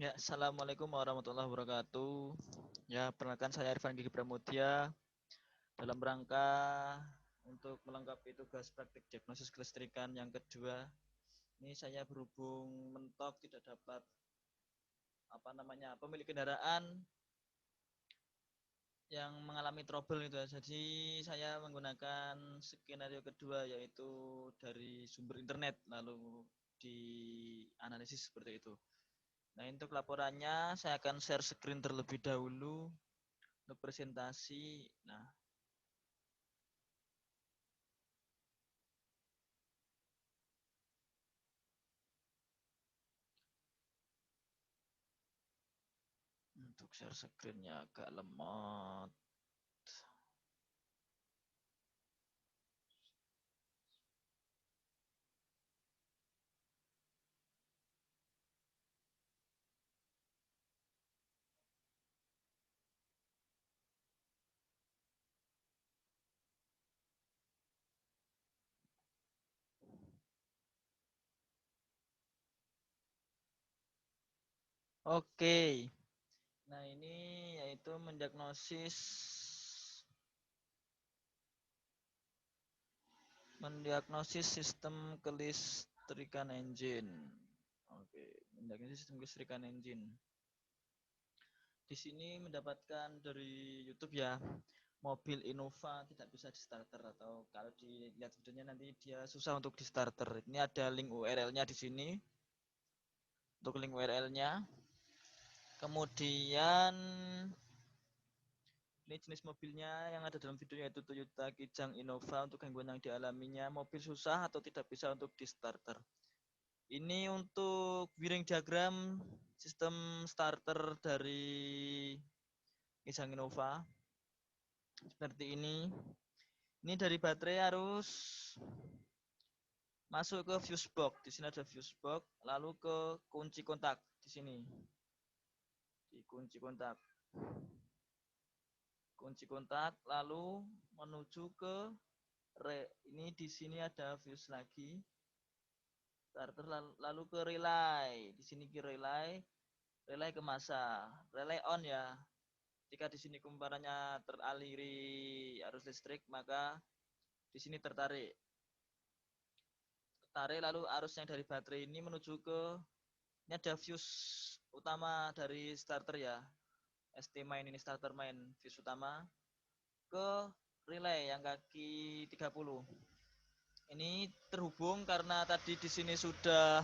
Ya, Assalamualaikum warahmatullahi wabarakatuh. Ya, perkenalkan saya Irfan Gigi Pramudia dalam rangka untuk melengkapi tugas praktik diagnosis kelistrikan yang kedua. Ini saya berhubung mentok tidak dapat pemilik kendaraan yang mengalami trouble itu. Jadi saya menggunakan skenario kedua yaitu dari sumber internet lalu dianalisis seperti itu. Nah, untuk laporannya saya akan share screen terlebih dahulu untuk presentasi. Nah, untuk share screen-nya agak lemot. Oke. Nah, ini yaitu mendiagnosis sistem kelistrikan engine. Oke, mendiagnosis sistem kelistrikan engine. Di sini mendapatkan dari YouTube ya, mobil Innova tidak bisa di starter, atau kalau dilihat videonya nanti dia susah untuk di starter. Ini ada link URL-nya di sini. Untuk link URL-nya. Kemudian ini jenis mobilnya yang ada dalam video yaitu Toyota Kijang Innova. Untuk gangguan yang dialaminya, mobil susah atau tidak bisa untuk di starter. Ini untuk wiring diagram sistem starter dari Kijang Innova seperti ini. Ini dari baterai harus masuk ke fuse box. Di sini ada fuse box, lalu ke kunci kontak di sini. Di kunci kontak. Kunci kontak lalu menuju ke ini di sini ada fuse lagi. Starter lalu ke relay. Di sini ke relay ke masa. Relay on ya. Jika di sini kumparannya teraliri arus listrik, maka di sini tertarik lalu arus yang dari baterai ini menuju ke ini ada fuse utama dari starter ya, ST main ini starter main fuse utama ke relay yang kaki 30. Ini terhubung karena tadi di sini sudah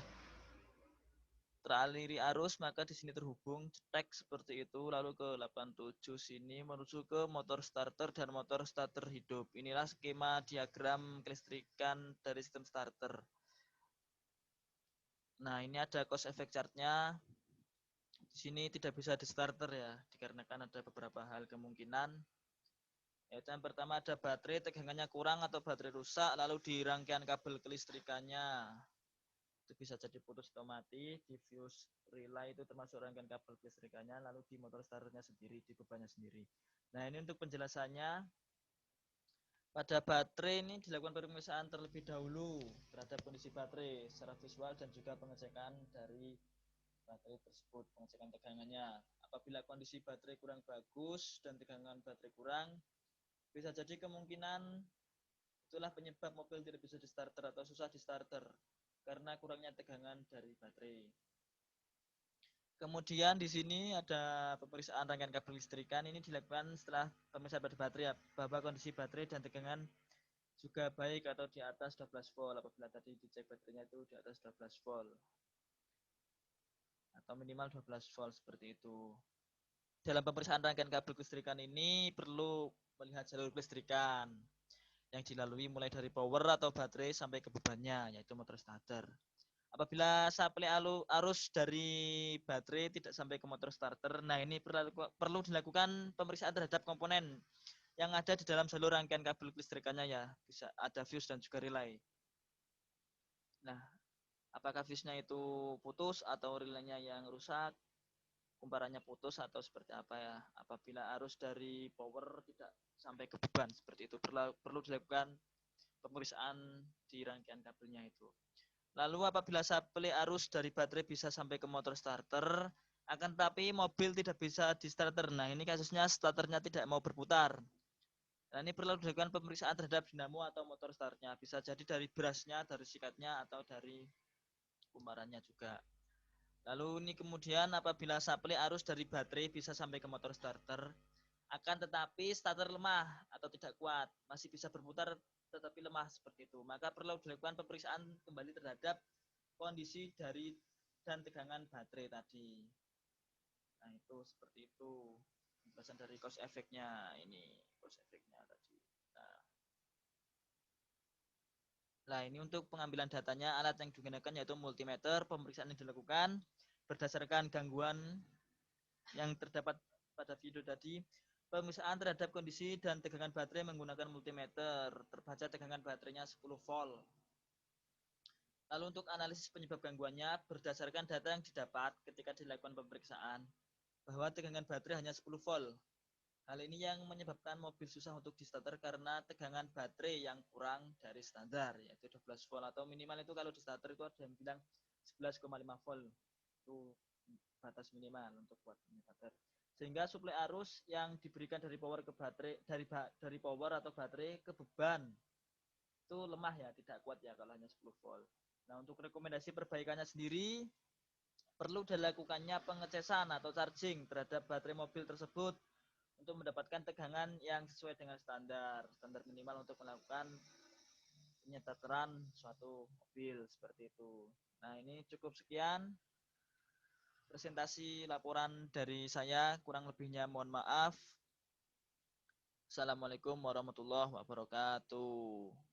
teraliri arus, maka di sini terhubung cetek seperti itu, lalu ke 87 sini menuju ke motor starter dan motor starter hidup. Inilah skema diagram kelistrikan dari sistem starter. Nah, ini ada cause effect chart-nya. Di sini tidak bisa di starter ya, dikarenakan ada beberapa hal kemungkinan. Yaitu yang pertama ada baterai tegangannya kurang atau baterai rusak, lalu di rangkaian kabel kelistrikannya itu bisa jadi putus atau mati. Di fuse relay itu termasuk rangkaian kabel kelistrikannya, lalu di motor starternya sendiri, di bebannya sendiri. Nah, ini untuk penjelasannya. Pada baterai ini dilakukan pemeriksaan terlebih dahulu terhadap kondisi baterai secara visual dan juga pengecekan dari baterai tersebut, pengecekan tegangannya. Apabila kondisi baterai kurang bagus dan tegangan baterai kurang, bisa jadi kemungkinan itulah penyebab mobil tidak bisa di starter atau susah di starter karena kurangnya tegangan dari baterai. Kemudian di sini ada pemeriksaan rangkaian kabel listrikan. Ini dilakukan setelah pemeriksaan pada baterai ya, bahwa kondisi baterai dan tegangan juga baik atau di atas 12 volt. Apabila tadi dicek baterainya itu di atas 12 volt atau minimal 12 volt seperti itu. Dalam pemeriksaan rangkaian kabel kelistrikan ini perlu melihat jalur kelistrikan yang dilalui mulai dari power atau baterai sampai ke bebannya, yaitu motor starter. Apabila suplai arus dari baterai tidak sampai ke motor starter, nah ini perlu dilakukan pemeriksaan terhadap komponen yang ada di dalam jalur rangkaian kabel kelistrikannya ya, bisa ada fuse dan juga relay. Nah, apakah fuse-nya itu putus atau relaynya yang rusak, kumparannya putus atau seperti apa ya. Apabila arus dari power tidak sampai ke beban seperti itu, perlu dilakukan pemeriksaan di rangkaian kabelnya itu. Lalu apabila suplai arus dari baterai bisa sampai ke motor starter, Akan tetapi mobil tidak bisa di starter. Nah, ini kasusnya starternya tidak mau berputar. Nah, ini perlu dilakukan pemeriksaan terhadap dinamo atau motor startnya. Bisa jadi dari brusnya, dari sikatnya, atau dari kumparannya juga. Lalu ini kemudian apabila supply arus dari baterai bisa sampai ke motor starter, akan tetapi starter lemah atau tidak kuat, masih bisa berputar tetapi lemah seperti itu. Maka perlu dilakukan pemeriksaan kembali terhadap kondisi dari dan tegangan baterai tadi. Nah, itu seperti itu. Penjelasan dari cause efeknya ini, cause efeknya tadi. Nah, ini untuk pengambilan datanya, alat yang digunakan yaitu multimeter. Pemeriksaan yang dilakukan berdasarkan gangguan yang terdapat pada video tadi. Pemeriksaan terhadap kondisi dan tegangan baterai menggunakan multimeter. Terbaca tegangan baterainya 10 volt. Lalu untuk analisis penyebab gangguannya berdasarkan data yang didapat ketika dilakukan pemeriksaan bahwa tegangan baterai hanya 10 volt. Hal ini yang menyebabkan mobil susah untuk di starter karena tegangan baterai yang kurang dari standar, yaitu 12 volt atau minimal itu kalau di starter itu ada yang bilang 11,5 volt. Itu batas minimal untuk buat starter. Sehingga suplai arus yang diberikan dari power ke baterai dari power atau baterai ke beban itu lemah ya, tidak kuat ya kalau hanya 10 volt. Nah, untuk rekomendasi perbaikannya sendiri perlu dilakukannya pengecesan atau charging terhadap baterai mobil tersebut untuk mendapatkan tegangan yang sesuai dengan standar minimal untuk melakukan penyetarteran suatu mobil seperti itu. Nah, ini cukup sekian presentasi laporan dari saya, kurang lebihnya mohon maaf. Assalamualaikum warahmatullahi wabarakatuh.